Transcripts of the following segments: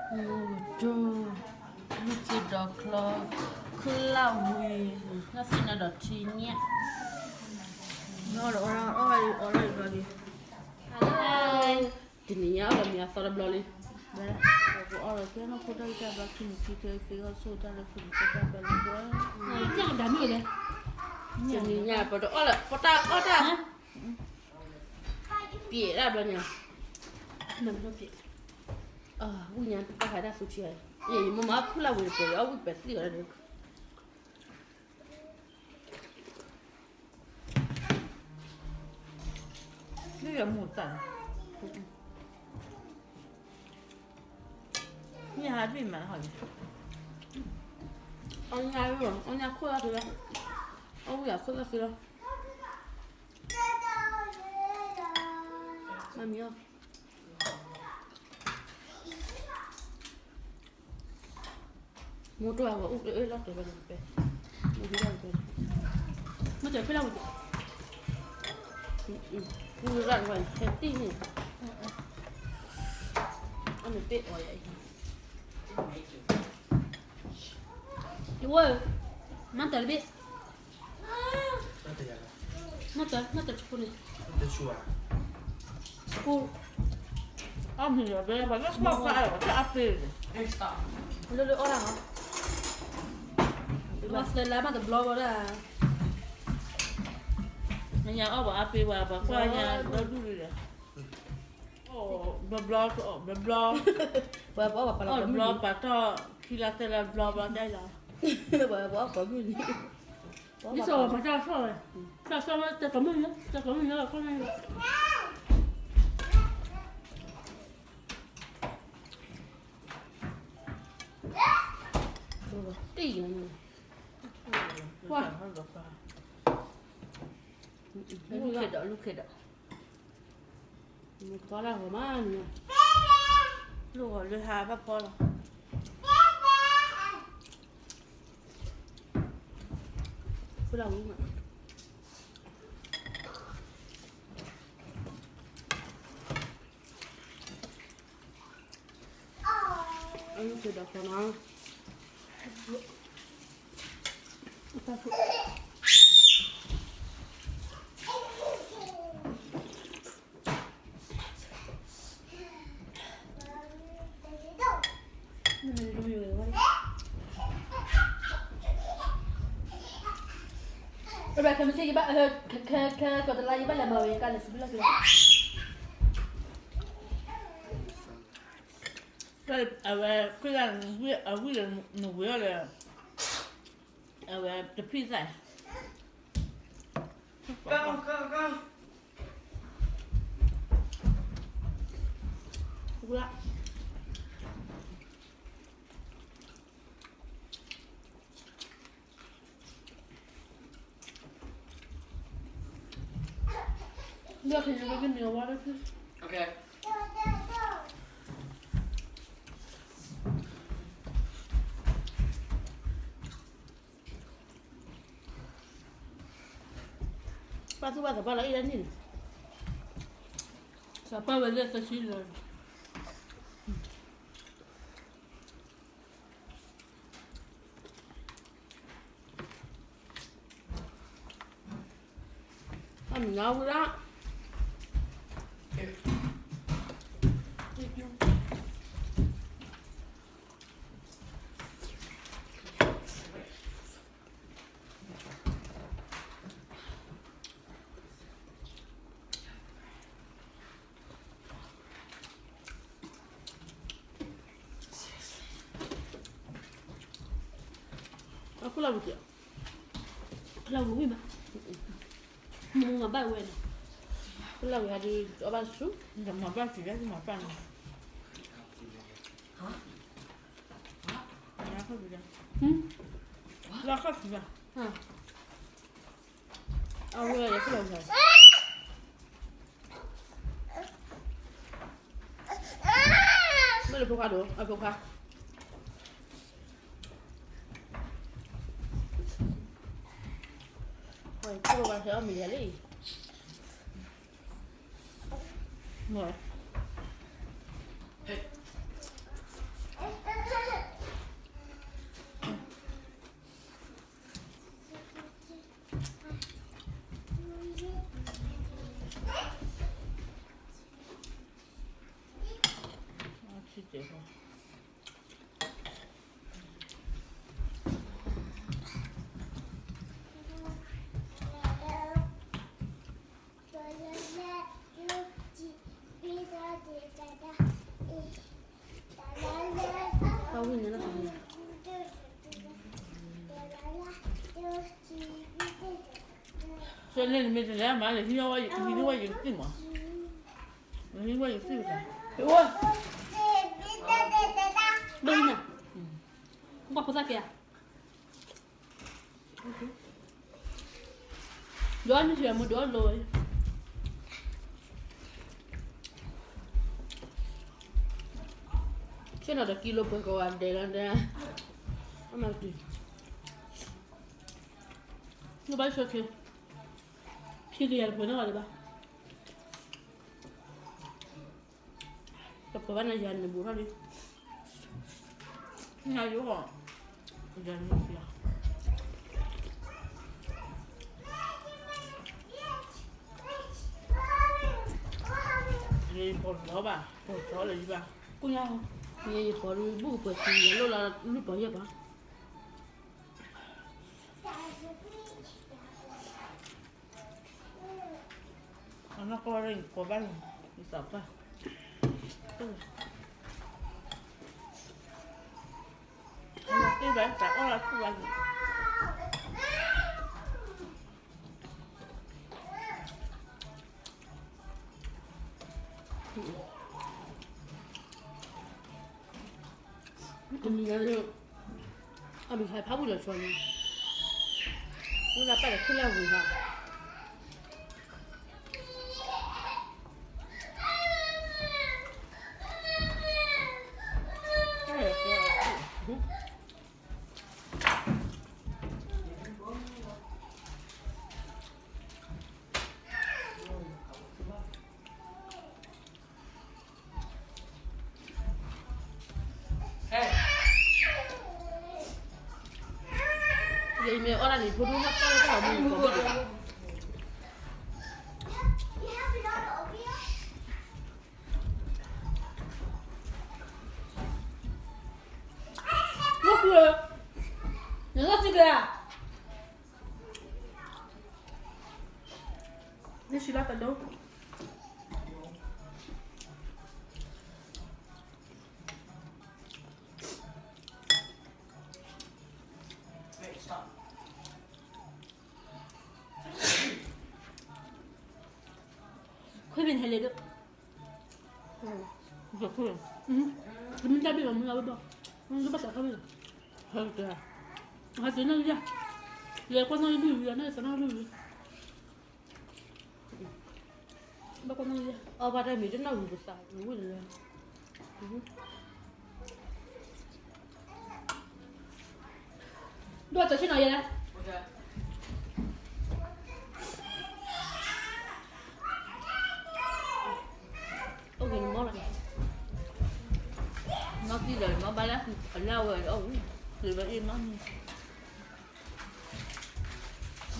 Mudo, Lucky Doctor, Kulawi, nothing at a teen. No, alright, buddy. Hello. Didn't you have me? I thought of Lolly. Alright, can I put out back in the PK figure so that I can put up a little? Jangan dah ni dah. Jadinya pada olah, otak. Piek lah banyak. Mana piek? Punya tu kah ada suci ay. Mama aku lah boleh pergi. Aku pasti ada. Ni yang mutan. Ni还并蛮好的。Anya aku lah tu lah. Oh ya, aku lah tu lah. Mami oh. Mua đồ vào úp để lót để vào được về. Mua cái đâu về. Mua chơi cái đâu vậy? Mua ra rồi, hết tin nhỉ? Ăn được tết rồi vậy. Iwo, mantel bi. Mantel sepuluh. Sepuluh. Thì là bây giờ nó bọc lại ở cái áp tiền. Lulu orang ah. Mas lelah mah terblok dah. Nhà ở bảo áp tiền và qua nhà nó đuôi rồi. Blog. Blog bà cho khi là tên là blog vào đây là. Bỏ có gì? Đi rồi mà ra rồi. Ra sao mà cho mình nữa là con này. Tì này. Wow. Lúc kia đó. Một có là của má nè. Lúc rồi lên hai bác con. Cái đầu luôn ạ. Anh chưa đọc cho nó. Rồi kan mình bạn có thể lại bạn là mời cái là xin lỗi. Cái là nó vừa là the pizza. Go. Gula. Yeah, can you give me a water, please? Okay. Patu bata pala ila nini? Sapa wale kashilo. Am ngau ra. Aku lalu dia. Lalu ni mah. Mau ngabai wena. Lalu hari apa su? Nggak mapan sih, nggak mapan. Hah? Nggak juga. Nggak juga. Aku ya aku lalu. Mana avocado? Avocado. Ôi, cô bà sẽ ôm mình đi. Rồi. ဖြစ်တယ်ပေါ့ How we know that? So then me the man he know what you think嘛 你应该有这个给我 Đây nè. Qua có ra kìa. Đó như thế một đó rồi. Chứ nào được kilo bơ có ăn để ăn ra. Mà gì? Nó bán sao kìa? Khi đi ăn bữa nào đi ba? Tập cái này dành để bù ra đi. Nhà chú họ dành một kia gì còn đó bà còn đó là gì bà Cô nhau nghe có đi bù bữa thì lúc là lúc bao giờ ba? nó có đây có ba lần đi tập à cái bé cả là cái gì 아니 아미 잘 밥을 줬어. 누나 빨리 클라고 가. Vậy mẹ ở đây thì tôi hấp tao cái là mình có biết. Ngốc rồi. Nó ngốc gì kìa? Đi xí lát tận đâu? Khuyên hay được. được không Mình ra bây giờ mình làm bao? Mình bắt đầu cái bây hơn kìa hai tiếng nữa ra. Giờ con nói đi rồi này sao nó đi? Bác con nói đi. Bà đây mình đến đâu rồi sao? Ngủ rồi. Đua trở trên nào vậy nè? Ok, nó ngon lắm. nó đi rồi nó bay lắm ở lâu rồi ông thì vẫn im nó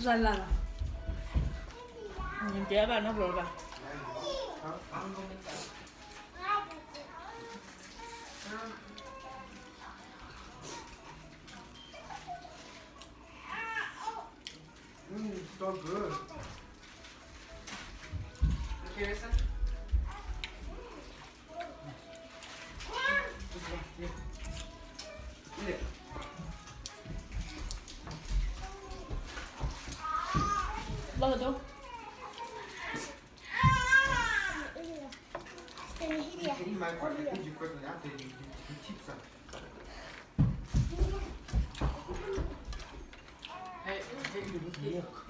Dài là nhìn trẻ ba nó rồi bà So good. Okay, listen. Eat it. bao giờ đâu? Can you mind for the Egypt person after you keep some? Hey, milk.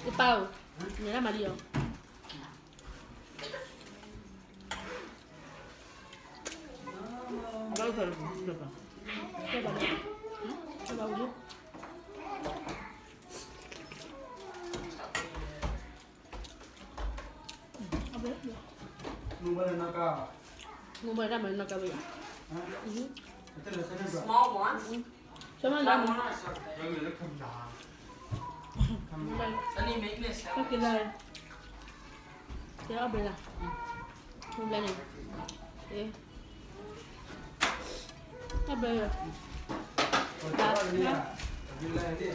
Cái bao nhớ là mà đi không? bao giờ được à Cái bao nhiêu? Cái bao nhiêu? Number naka. Ngombe ramai nak kau ya. Itu lah sana bro. Small ones. Sama That lah. one I suck. Jangan lupa kamera. Sunny, make me a salad. Okay lah. Siapa bela? Ngombe ni. Apa ya? Kalau dia, bila dia,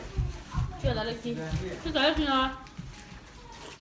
Siapa dah lagi? dia. Siapa lagi ah?